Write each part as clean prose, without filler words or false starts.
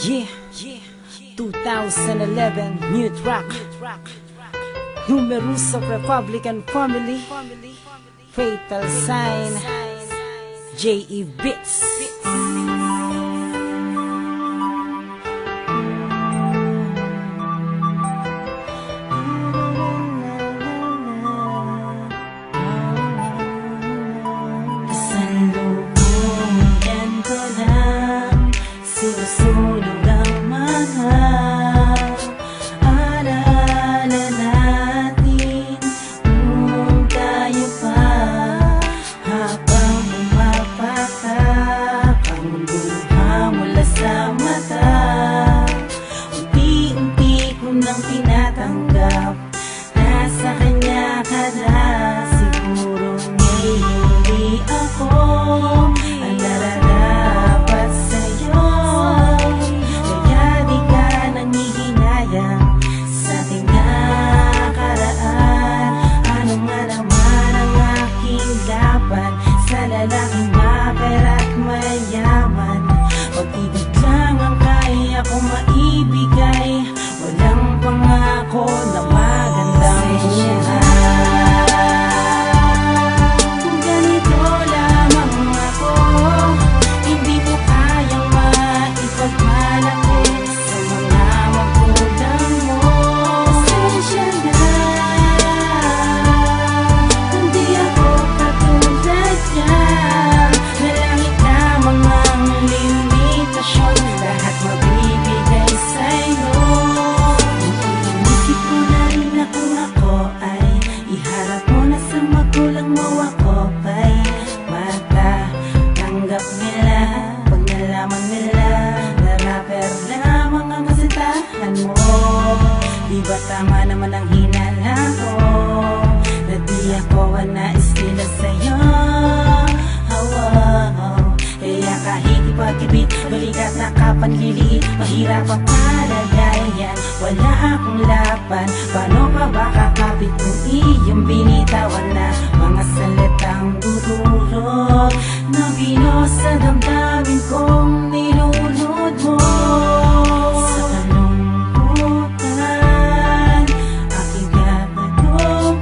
Yeah, 2011 new track, Numerous of Republican Family, Fatal Sign, J.E. Beats. Sinusunog ang mga alaala natin nung tayo pa, habang pumapatak ang luha mula sa mata. Unti-unti ko nang tinatanggap na sa kanya ka na. Siguro nga'y hindi ako ang nararapat sa'yo. Sa lalaking mapera at mayaman, pag-ibig lang ang kaya kong maibigay. Walang pangako na magandang buhay. Kung ganito lamang ako, hindi mo kayang maipagmalaki sa mga magulang mo. Pasensya na kung di ako katulad niya. Nalangit lamang ang limitasyon, lahat mabibigay sa'yo. Inisip ko na rin na kung ako ay iharap mo na sa magulang mo, ako pa'y matatanggap nila pag nalaman nila na rapper lamang ang kasintahan mo. Di ba tama naman ang hinala ko na di ako ang nais nila sa'yo? Kaya kahit ipag-ibig, balikat na kapanliliit, mahirap ang palagayan, wala akong laban. Paano pa ba kakapit kung iyong binitawan na mga salitang dudurot na binos sa damdamin kong nilunod mo? Sa kalungkutan, aking gagawin,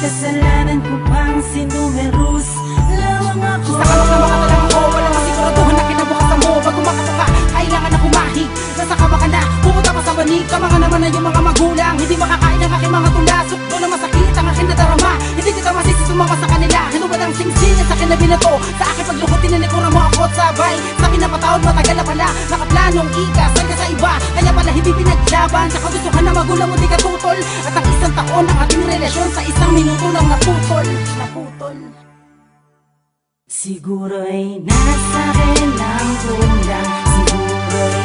kasalanan ko pang sinumerus lamang ako. Sa kamak na makatalang ako, walang masiguraduhan na kinabukasan mo. Bago makatuka, kailangan na kumahig. Nasa kama ka na, pumunta pa sa banig. Kamanga naman na yung mga magulang, hindi makakain ang aking mga tula. Sukto na masakit ang aking nadarama, hindi kita masisi sumama sa kanila. Ano ba ang singsing sa akin na binato? Sa aking paglukutin na nikura mo ako at sabay. Sa akin napatawad, matagal na pala nakaplanong ikasal ka sa iba, kaya pala hindi pinaglaban. Sa kagustuhan na magulang mo di ka tutol, at ang isang taon ang ating relasyon sa isang minuto lang naputol. Siguro ay nasa akin ang kulang, siguro ay